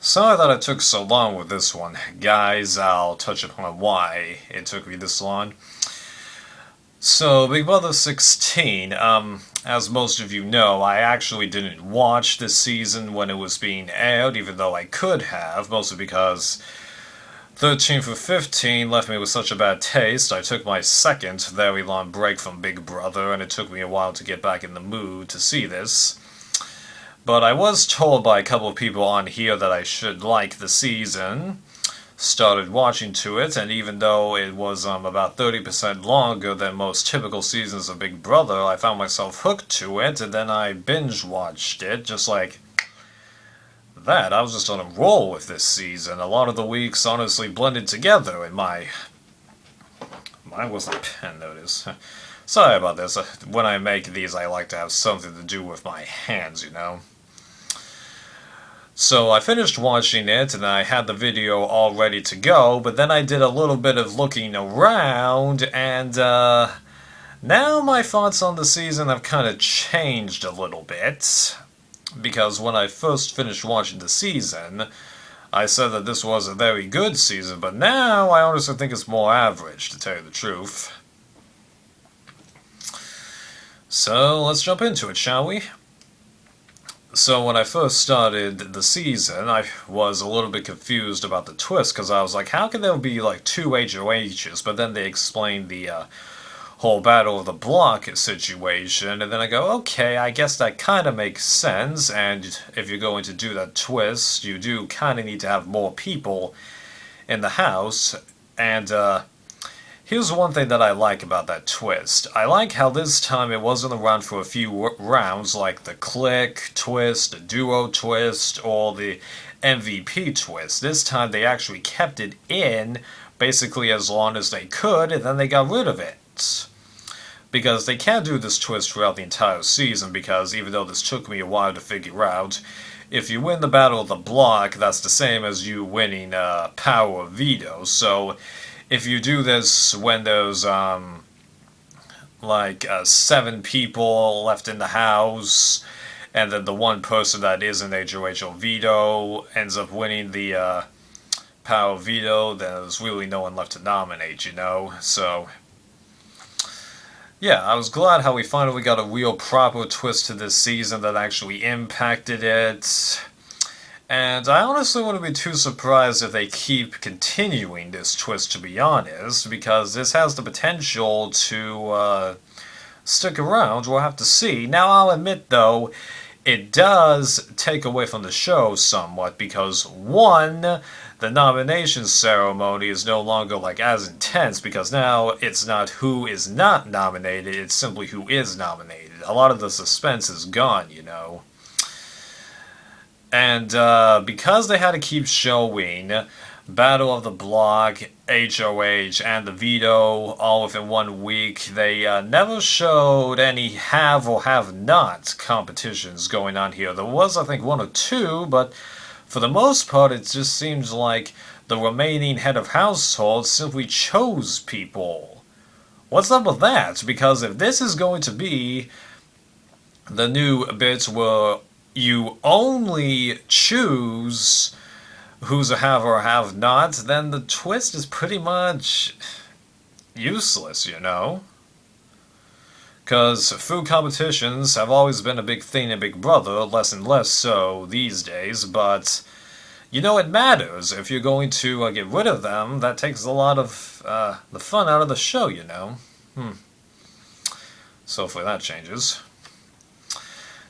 Sorry that it took so long with this one. Guys, I'll touch upon why it took me this long. So, Big Brother 16, as most of you know, I actually didn't watch this season when it was being aired, even though I could have, mostly because 13 through 15 left me with such a bad taste. I took my second very long break from Big Brother, and it took me a while to get back in the mood to see this. But I was told by a couple of people on here that I should like the season. Started watching to it, and even though it was about 30% longer than most typical seasons of Big Brother, I found myself hooked to it, and then I binge watched it, just like that. I was just on a roll with this season. A lot of the weeks honestly blended together in my... Mine wasn't a pen, notice. Sorry about this. When I make these, I like to have something to do with my hands, you know? So I finished watching it, and I had the video all ready to go, but then I did a little bit of looking around, and now my thoughts on the season have kind of changed a little bit. Because when I first finished watching the season, I said that this was a very good season, but now I honestly think it's more average, to tell you the truth. So let's jump into it, shall we? So when I first started the season, I was a little bit confused about the twist, because I was like, how can there be like two HOHs? But then they explained the whole Battle of the Block situation, and then I go, okay, I guess that kind of makes sense, and if you're going to do that twist, you do kind of need to have more people in the house, and here's one thing that I like about that twist. I like how this time it wasn't around for a few rounds like the click twist, the duo twist, or the MVP twist. This time they actually kept it in basically as long as they could, and then they got rid of it. Because they can't do this twist throughout the entire season, because even though this took me a while to figure out, if you win the Battle of the Block, that's the same as you winning Power of Veto. So if you do this when there's like 7 people left in the house, and then the one person that is in HOH or Veto ends up winning the Power of Veto, then there's really no one left to nominate, you know? So yeah, I was glad how we finally got a real proper twist to this season that actually impacted it. And I honestly wouldn't be too surprised if they keep continuing this twist, to be honest, because this has the potential to stick around. We'll have to see. Now, I'll admit, though, it does take away from the show somewhat, because one, the nomination ceremony is no longer like as intense, because now it's not who is not nominated, it's simply who is nominated. A lot of the suspense is gone, you know. And because they had to keep showing Battle of the Block, HOH, and the Veto all within 1 week, they never showed any have or have not competitions going on here. There was, I think, 1 or 2, but for the most part, it just seems like the remaining head of household simply chose people. What's up with that? Because if this is going to be the new bits where you only choose who's a have or have not, then the twist is pretty much useless, you know? Because food competitions have always been a big thing in Big Brother, less and less so these days, but you know it matters. If you're going to get rid of them, that takes a lot of the fun out of the show, you know? So hopefully that changes.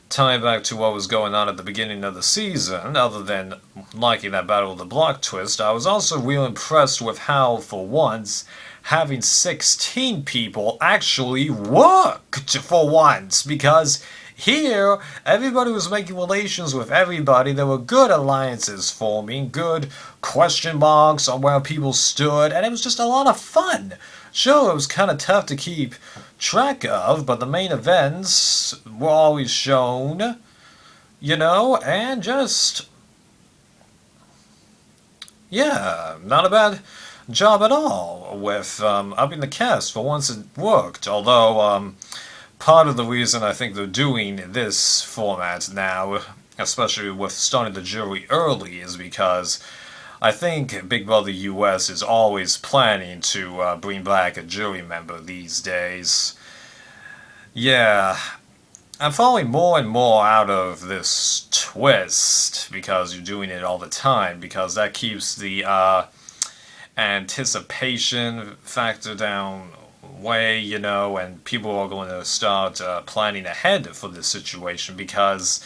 Tying back to what was going on at the beginning of the season, other than liking that Battle of the Block twist, I was also real impressed with how, for once, having 16 people actually worked for once, because here, everybody was making relations with everybody. There were good alliances forming, good question marks on where people stood, and it was just a lot of fun. Sure, it was kind of tough to keep track of, but the main events were always shown, you know, and just, yeah, not a bad job at all with upping the cast. For once it worked, although part of the reason I think they're doing this format now especially with starting the jury early, is because I think Big Brother US is always planning to bring back a jury member these days. Yeah, I'm falling more and more out of this twist because you're doing it all the time, because that keeps the anticipation factor down way, and people are going to start planning ahead for this situation, because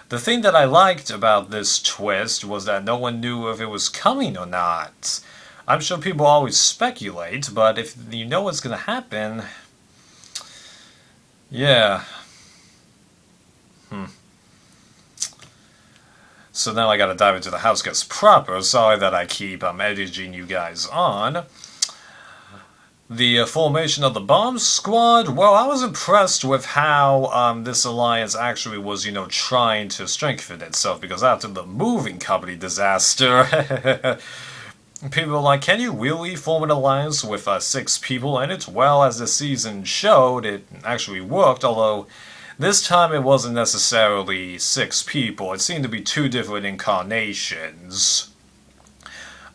the thing that I liked about this twist was that no one knew if it was coming or not. I'm sure people always speculate, but if you know what's going to happen, yeah. Hmm. So now I gotta dive into the house guest proper. Sorry that I keep editing you guys on. The formation of the bomb squad, well, I was impressed with how this alliance actually was, trying to strengthen itself, because after the moving company disaster, people were like, can you really form an alliance with 6 people in it? Well, as the season showed, it actually worked, although this time it wasn't necessarily 6 people. It seemed to be 2 different incarnations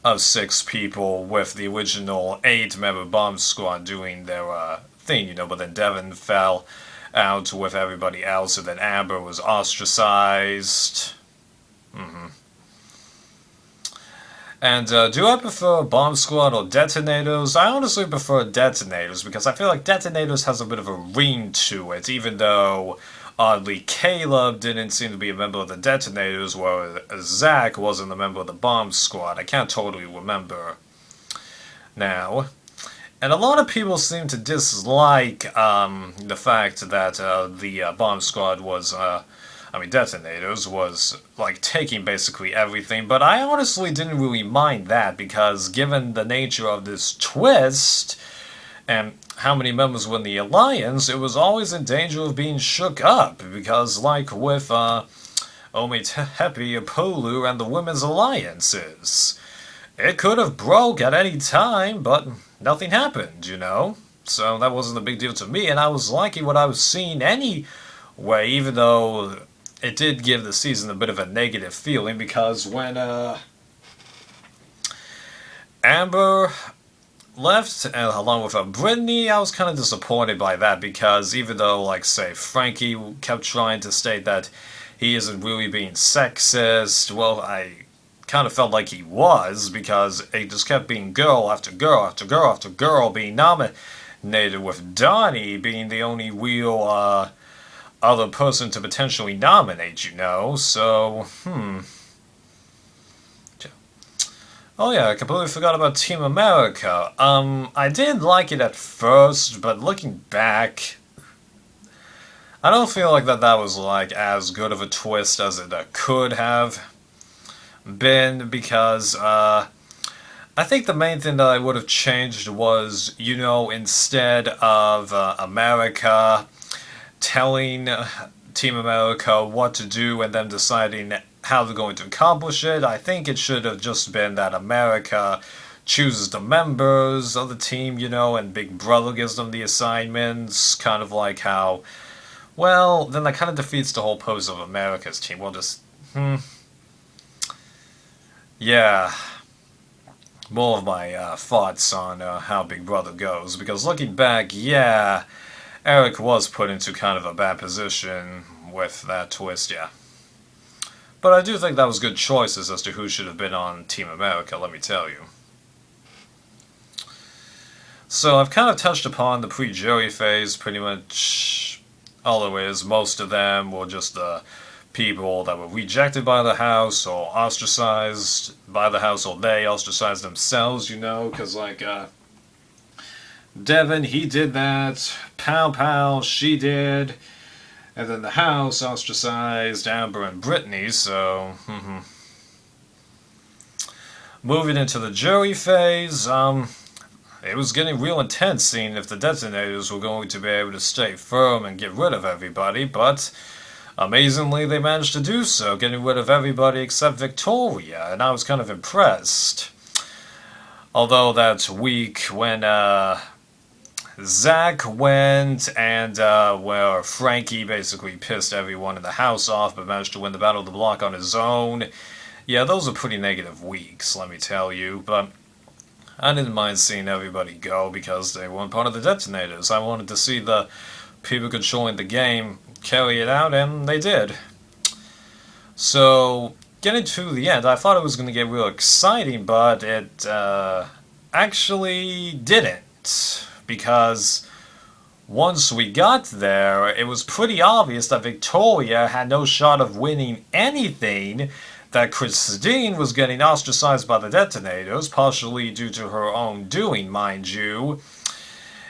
of 6 people, with the original 8-member bomb squad doing their thing, but then Devin fell out with everybody else, and then Amber was ostracized. And do I prefer Bomb Squad or Detonators? I honestly prefer Detonators, because I feel like Detonators has a bit of a ring to it, even though, oddly, Caleb didn't seem to be a member of the Detonators, while Zach wasn't a member of the Bomb Squad. I can't totally remember now. And a lot of people seem to dislike the fact that the Bomb Squad was... Detonators was, like, taking basically everything, but I honestly didn't really mind that, because given the nature of this twist, and how many members were in the Alliance, it was always in danger of being shook up, because, like with, Ometepe, Apolu, and the Women's Alliances, it could have broke at any time, but nothing happened, So that wasn't a big deal to me, and I was liking what I was seeing anyway, even though it did give the season a bit of a negative feeling, because when Amber left, along with Brittany, I was kind of disappointed by that, because even though, like, say, Frankie kept trying to state that he isn't really being sexist, well, I kind of felt like he was, because it just kept being girl after girl after girl after girl being nominated, with Donnie being the only real, other person to potentially nominate, so, Oh yeah, I completely forgot about Team America. I did like it at first, but looking back, I don't feel like that was, like, as good of a twist as it could have been, because, I think the main thing that I would have changed was, instead of, America telling Team America what to do and then deciding how they're going to accomplish it, I think it should have just been that America chooses the members of the team, and Big Brother gives them the assignments, kind of like how, well, then that kind of defeats the whole purpose of America's team. We'll just, yeah, more of my thoughts on how Big Brother goes, because looking back, yeah, Eric was put into kind of a bad position with that twist, yeah. But I do think that was good choices as to who should have been on Team America, let me tell you. So I've kind of touched upon the pre-jury phase, pretty much all there is. Most of them were just the people that were rejected by the house or ostracized by the house, or they ostracized themselves, because, like, Devin, he did that. Pow Pow, she did. And then the house ostracized Amber and Brittany, so... Moving into the jury phase, it was getting real intense, seeing if the Detonators were going to be able to stay firm and get rid of everybody, but amazingly they managed to do so, getting rid of everybody except Victoria, and I was kind of impressed. Although that week when, Zach went and where Frankie basically pissed everyone in the house off but managed to win the Battle of the Block on his own. Yeah, those are pretty negative weeks, let me tell you, but I didn't mind seeing everybody go because they weren't part of the detonators. I wanted to see the people controlling the game carry it out, and they did. So, getting to the end, I thought it was going to get real exciting, but it actually didn't. Because once we got there, it was pretty obvious that Victoria had no shot of winning anything, that Christine was getting ostracized by the detonators, partially due to her own doing, mind you,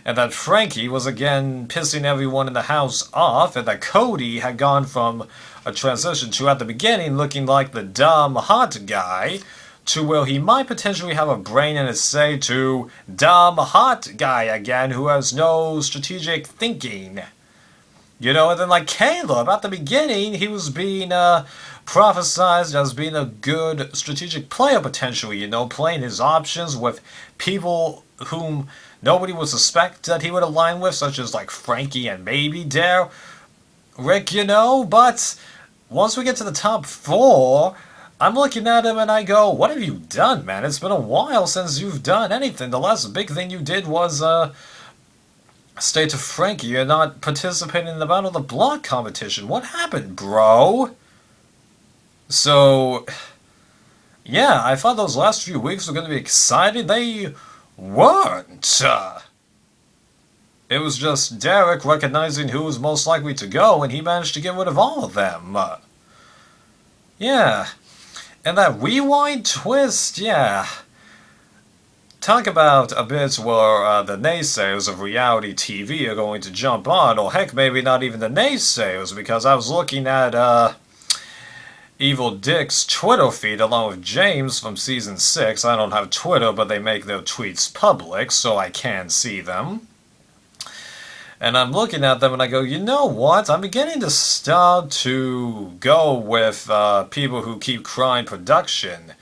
and that Frankie was again pissing everyone in the house off, and that Cody had gone from a transition to, at the beginning, looking like the dumb hot guy, to where he might potentially have a brain in his say to dumb hot guy again who has no strategic thinking. You know, and then like Caleb, at the beginning, he was being prophesized as being a good strategic player potentially, you know, playing his options with people whom nobody would suspect that he would align with, such as like Frankie and maybe Rick, you know, but once we get to the top 4, I'm looking at him and I go, what have you done, man? It's been a while since you've done anything. The last big thing you did was, stay to Frankie. You're not participating in the Battle of the Block competition. What happened, bro? So, yeah, I thought those last few weeks were going to be exciting. They weren't. It was just Derek recognizing who was most likely to go, and he managed to get rid of all of them. Yeah. And that rewind twist, yeah. Talk about a bit where the naysayers of reality TV are going to jump on, or heck, maybe not even the naysayers, because I was looking at Evil Dick's Twitter feed along with James from Season 6. I don't have Twitter, but they make their tweets public, so I can see them. And I'm looking at them and I go, you know what? I'm beginning to start to go with people who keep crying production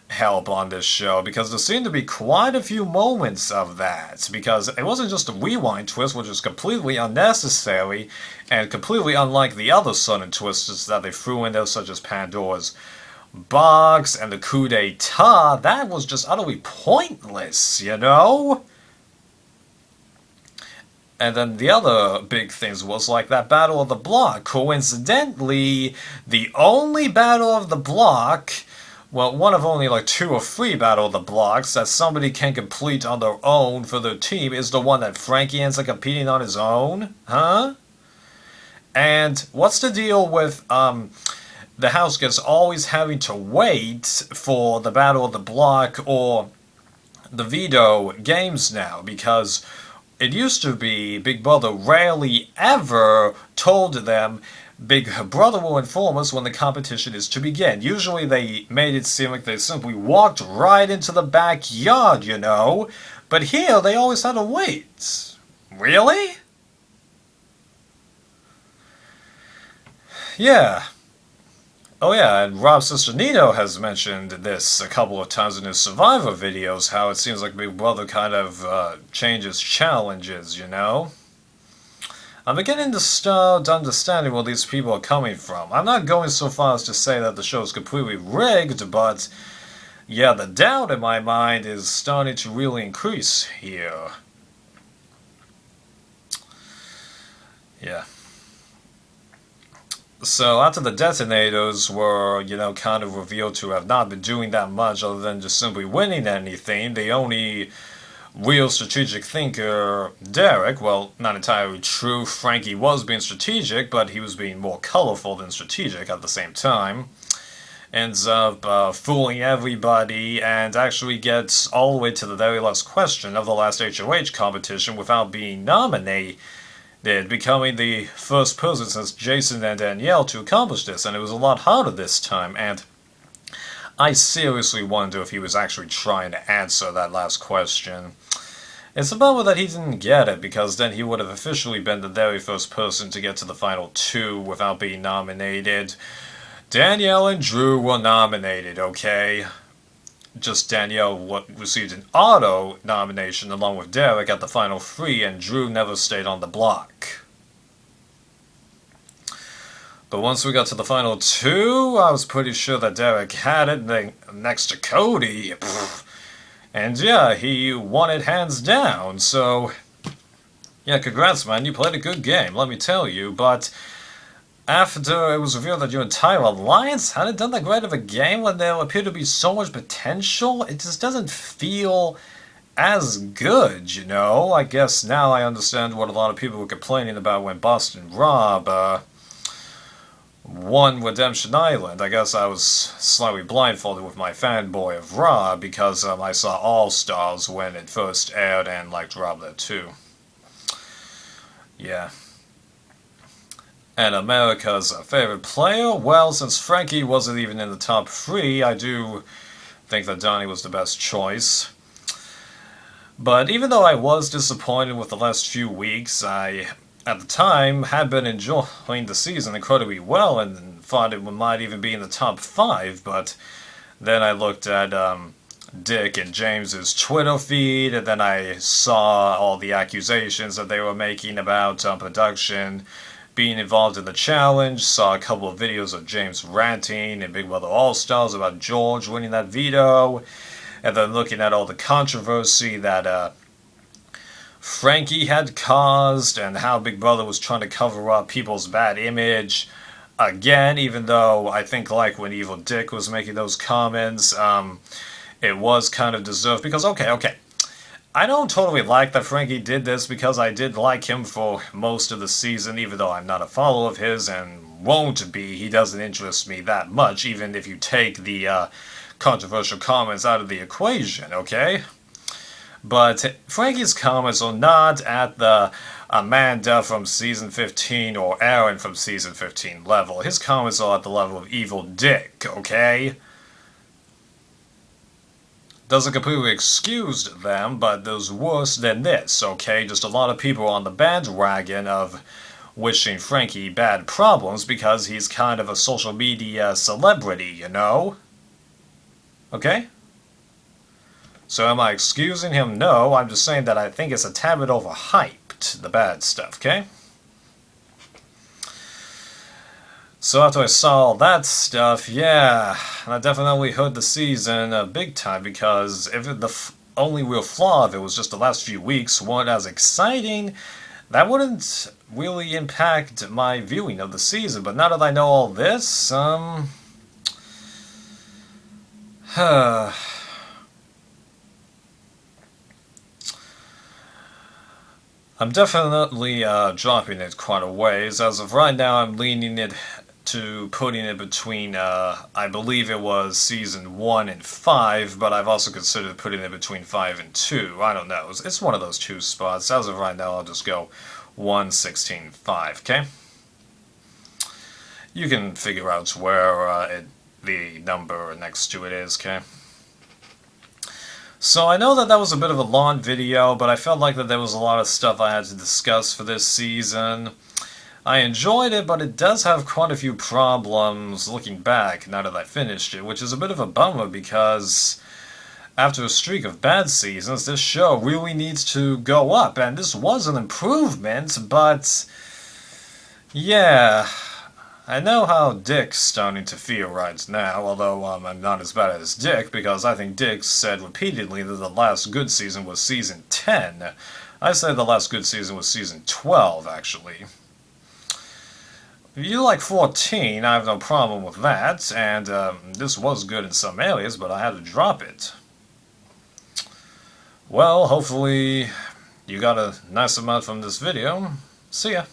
help on this show, because there seem to be quite a few moments of that, because it wasn't just a rewind twist, which was completely unnecessary and completely unlike the other sudden twists that they threw in there, such as Pandora's box and the coup d'etat. That was just utterly pointless, you know? And then the other big things was like that Battle of the Block. Coincidentally, the only Battle of the Block, well, one of only like 2 or 3 Battle of the Blocks that somebody can complete on their own for their team, is the one that Frankie ends up competing on his own. Huh? And what's the deal with the house gets always having to wait for the Battle of the Block or the veto games now? Because it used to be Big Brother rarely ever told them Big Brother will inform us when the competition is to begin. Usually they made it seem like they simply walked right into the backyard, you know? But here they always had to wait. Really? Yeah. Oh yeah, and Rob's sister Nino has mentioned this a couple of times in his Survivor videos, how it seems like Big Brother kind of changes challenges, you know? I'm beginning to start understanding where these people are coming from. I'm not going so far as to say that the show is completely rigged, but yeah, the doubt in my mind is starting to really increase here. Yeah. So after the detonators were, you know, kind of revealed to have not been doing that much other than just simply winning anything, the only real strategic thinker, Derek, well, not entirely true, Frankie was being strategic, but he was being more colorful than strategic at the same time, ends up fooling everybody and actually gets all the way to the very last question of the last HOH competition without being nominated, becoming the first person since Jason and Danielle to accomplish this, and it was a lot harder this time, and I seriously wonder if he was actually trying to answer that last question. It's a bummer that he didn't get it, because then he would have officially been the very first person to get to the final 2 without being nominated. Danielle and Drew were nominated, okay? just Danielle received an auto nomination along with Derek at the final three, and Drew never stayed on the block. But once we got to the final two, I was pretty sure that Derek had it next to Cody. And yeah, he won it hands down. So, yeah, congrats, man. You played a good game, let me tell you. But after it was revealed that your entire alliance hadn't done that great of a game when there appeared to be so much potential, it just doesn't feel as good, you know? I guess now I understand what a lot of people were complaining about when Boston Rob won Redemption Island. I guess I was slightly blindfolded with my fanboy of Raw because I saw All Stars when it first aired and liked Rob there too. Yeah. And America's favorite player? Well, since Frankie wasn't even in the top three, I do think that Donnie was the best choice. But even though I was disappointed with the last few weeks, I at the time had been enjoying the season incredibly well and thought it might even be in the top 5, but then I looked at Dick and James's Twitter feed, and then I saw all the accusations that they were making about production being involved in the challenge, saw a couple of videos of James ranting in Big Brother All-Stars about George winning that veto, and then looking at all the controversy that Frankie had caused and how Big Brother was trying to cover up people's bad image. Again, even though I think like when Evil Dick was making those comments, it was kind of deserved because, okay. I don't totally like that Frankie did this because I did like him for most of the season, even though I'm not a follower of his and won't be. He doesn't interest me that much, even if you take the controversial comments out of the equation, okay? But Frankie's comments are not at the Amanda from Season 15 or Aaron from Season 15 level. His comments are at the level of Evil Dick, okay? Doesn't completely excuse them, but there's worse than this, okay? Just a lot of people on the bandwagon of wishing Frankie bad problems because he's kind of a social media celebrity, you know? Okay? So am I excusing him? No, I'm just saying that I think it's a tad bit overhyped, the bad stuff, okay? So after I saw all that stuff, yeah, I definitely hurt the season big time because if the only real flaw of it was just the last few weeks weren't as exciting, that wouldn't really impact my viewing of the season. But now that I know all this, I'm definitely dropping it quite a ways. As of right now, I'm leaning it to putting it between, I believe it was Season 1 and 5, but I've also considered putting it between 5 and 2. I don't know. It's one of those two spots. As of right now, I'll just go 1, 16, 5, okay? You can figure out where the number next to it is, okay? So I know that was a bit of a long video, but I felt like that there was a lot of stuff I had to discuss for this season. I enjoyed it, but it does have quite a few problems looking back now that I finished it, which is a bit of a bummer because after a streak of bad seasons, this show really needs to go up, and this was an improvement, but yeah, I know how Dick's starting to feel right now, although I'm not as bad as Dick, because I think Dick said repeatedly that the last good season was Season 10. I said the last good season was Season 12, actually. If you like 14, I have no problem with that, and this was good in some areas, but I had to drop it. Well, hopefully you got a nice amount from this video. See ya.